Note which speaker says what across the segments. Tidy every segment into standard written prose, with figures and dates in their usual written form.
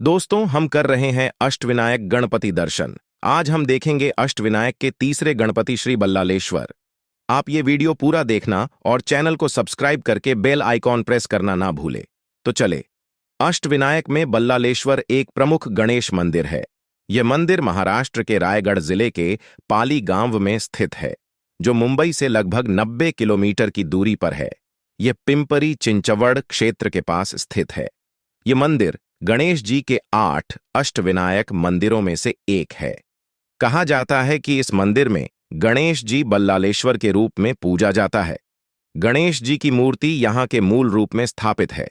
Speaker 1: दोस्तों, हम कर रहे हैं अष्टविनायक गणपति दर्शन। आज हम देखेंगे अष्टविनायक के तीसरे गणपति श्री बल्लालेश्वर। आप ये वीडियो पूरा देखना और चैनल को सब्सक्राइब करके बेल आइकॉन प्रेस करना ना भूले। तो चले। अष्टविनायक में बल्लालेश्वर एक प्रमुख गणेश मंदिर है। यह मंदिर महाराष्ट्र के रायगढ़ जिले के पाली गांव में स्थित है, जो मुंबई से लगभग 90 किलोमीटर की दूरी पर है। यह पिंपरी चिंचवड़ क्षेत्र के पास स्थित है। यह मंदिर गणेश जी के 8 अष्टविनायक मंदिरों में से एक है। कहा जाता है कि इस मंदिर में गणेश जी बल्लालेश्वर के रूप में पूजा जाता है। गणेश जी की मूर्ति यहाँ के मूल रूप में स्थापित है।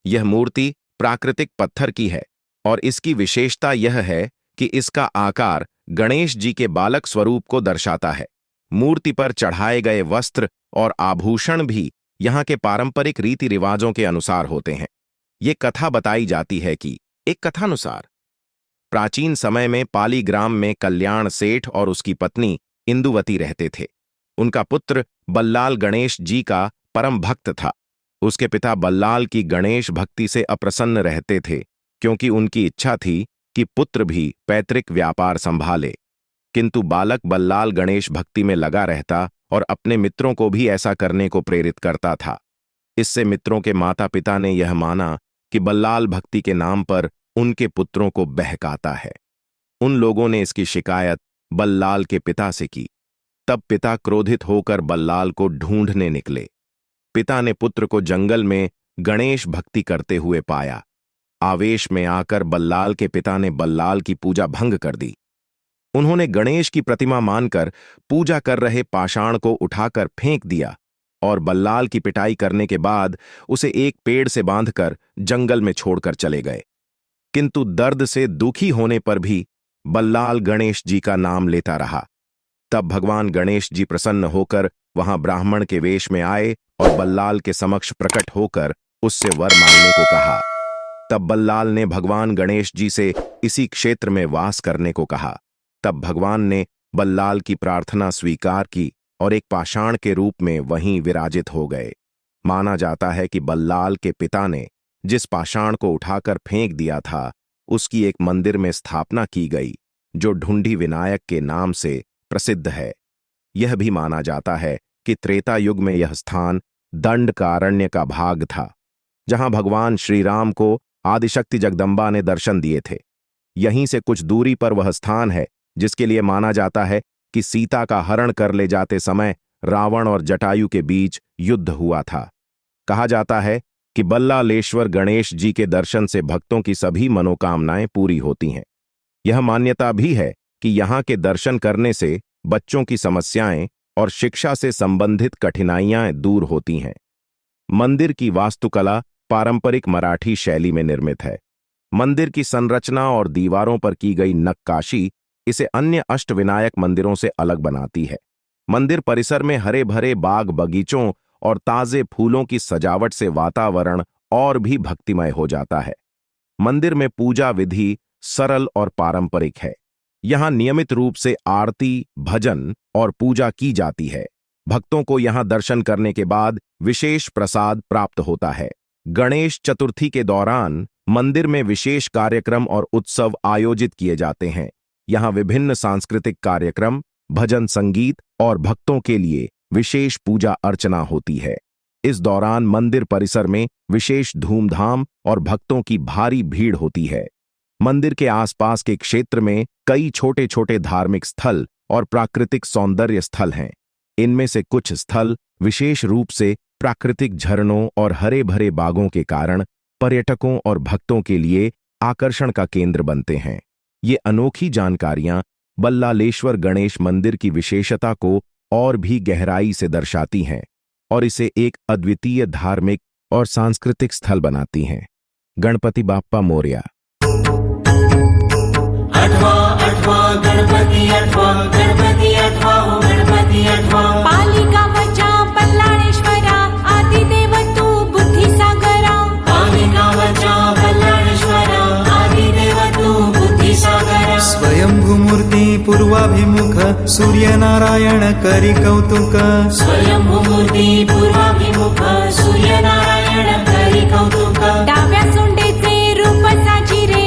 Speaker 1: यह मूर्ति प्राकृतिक पत्थर की है और इसकी विशेषता यह है कि इसका आकार गणेश जी के बालक स्वरूप को दर्शाता है। मूर्ति पर चढ़ाए गए वस्त्र और आभूषण भी यहाँ के पारंपरिक रीति रिवाजों के अनुसार होते हैं। ये कथा बताई जाती है कि एक कथानुसार प्राचीन समय में पाली ग्राम में कल्याण सेठ और उसकी पत्नी इंदुवती रहते थे। उनका पुत्र बल्लाल गणेश जी का परम भक्त था। उसके पिता बल्लाल की गणेश भक्ति से अप्रसन्न रहते थे, क्योंकि उनकी इच्छा थी कि पुत्र भी पैतृक व्यापार संभाले। किंतु बालक बल्लाल गणेश भक्ति में लगा रहता और अपने मित्रों को भी ऐसा करने को प्रेरित करता था। इससे मित्रों के माता पिता ने यह माना कि बल्लाल भक्ति के नाम पर उनके पुत्रों को बहकाता है। उन लोगों ने इसकी शिकायत बल्लाल के पिता से की। तब पिता क्रोधित होकर बल्लाल को ढूंढने निकले। पिता ने पुत्र को जंगल में गणेश भक्ति करते हुए पाया। आवेश में आकर बल्लाल के पिता ने बल्लाल की पूजा भंग कर दी। उन्होंने गणेश की प्रतिमा मानकर पूजा कर रहे पाषाण को उठाकर फेंक दिया और बल्लाल की पिटाई करने के बाद उसे एक पेड़ से बांधकर जंगल में छोड़कर चले गए। किंतु दर्द से दुखी होने पर भी बल्लाल गणेश जी का नाम लेता रहा। तब भगवान गणेश जी प्रसन्न होकर वहां ब्राह्मण के वेश में आए और बल्लाल के समक्ष प्रकट होकर उससे वर मांगने को कहा। तब बल्लाल ने भगवान गणेश जी से इसी क्षेत्र में वास करने को कहा। तब भगवान ने बल्लाल की प्रार्थना स्वीकार की और एक पाषाण के रूप में वहीं विराजित हो गए। माना जाता है कि बल्लाल के पिता ने जिस पाषाण को उठाकर फेंक दिया था, उसकी एक मंदिर में स्थापना की गई, जो ढूंढी विनायक के नाम से प्रसिद्ध है। यह भी माना जाता है कि त्रेता युग में यह स्थान दंडकारण्य का भाग था, जहां भगवान श्री राम को आदिशक्ति जगदम्बा ने दर्शन दिए थे। यहीं से कुछ दूरी पर वह स्थान है जिसके लिए माना जाता है कि सीता का हरण कर ले जाते समय रावण और जटायु के बीच युद्ध हुआ था। कहा जाता है कि बल्लालेश्वर गणेश जी के दर्शन से भक्तों की सभी मनोकामनाएं पूरी होती हैं। यह मान्यता भी है कि यहाँ के दर्शन करने से बच्चों की समस्याएं और शिक्षा से संबंधित कठिनाइयां दूर होती हैं। मंदिर की वास्तुकला पारंपरिक मराठी शैली में निर्मित है। मंदिर की संरचना और दीवारों पर की गई नक्काशी इसे अन्य अष्टविनायक मंदिरों से अलग बनाती है। मंदिर परिसर में हरे भरे बाग बगीचों और ताजे फूलों की सजावट से वातावरण और भी भक्तिमय हो जाता है। मंदिर में पूजा विधि सरल और पारंपरिक है। यहाँ नियमित रूप से आरती, भजन और पूजा की जाती है। भक्तों को यहाँ दर्शन करने के बाद विशेष प्रसाद प्राप्त होता है। गणेश चतुर्थी के दौरान मंदिर में विशेष कार्यक्रम और उत्सव आयोजित किए जाते हैं। यहाँ विभिन्न सांस्कृतिक कार्यक्रम, भजन संगीत और भक्तों के लिए विशेष पूजा अर्चना होती है। इस दौरान मंदिर परिसर में विशेष धूमधाम और भक्तों की भारी भीड़ होती है। मंदिर के आसपास के क्षेत्र में कई छोटे छोटे धार्मिक स्थल और प्राकृतिक सौंदर्य स्थल हैं। इनमें से कुछ स्थल विशेष रूप से प्राकृतिक झरनों और हरे भरे बागों के कारण पर्यटकों और भक्तों के लिए आकर्षण का केंद्र बनते हैं। ये अनोखी जानकारियां बल्लालेश्वर गणेश मंदिर की विशेषता को और भी गहराई से दर्शाती हैं और इसे एक अद्वितीय धार्मिक और सांस्कृतिक स्थल बनाती हैं। गणपति बाप्पा मोरया।
Speaker 2: पाली गावच्या बल्लाळेश्वरा आदिदेव तू बुद्धिसागरा। पाली गावच्या बल्लाळेश्वरा आदिदेव तू बुद्धिसागरा।
Speaker 3: स्वयंभूमूर्ती पूर्वाभिमुख सूर्यनारायण करी कौतुक।
Speaker 2: स्वयंभूमूर्ती पूर्वाभिमुख सूर्यनारायण करी कौतुक। डाव्या सोंडेचे रूप साजिरे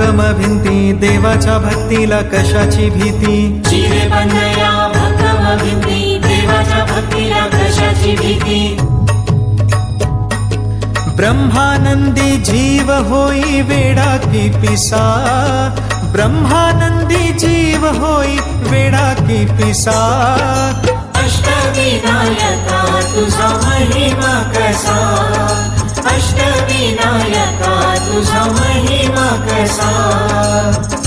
Speaker 3: भक्कम भिंती देवाच्या भक्तीला कशाची भीती
Speaker 2: चिरे बंधया भक्कम भिंती देवाच्या भक्तीला कशाची भीती
Speaker 3: ब्रह्मानंदी जीव होई वेडा की पिसा ब्रह्मानंदी जीव होई वेडा की पिसा
Speaker 2: अष्टविनायका तुझा महिमा कसा अष्टविनायका तुझा महिमा कसा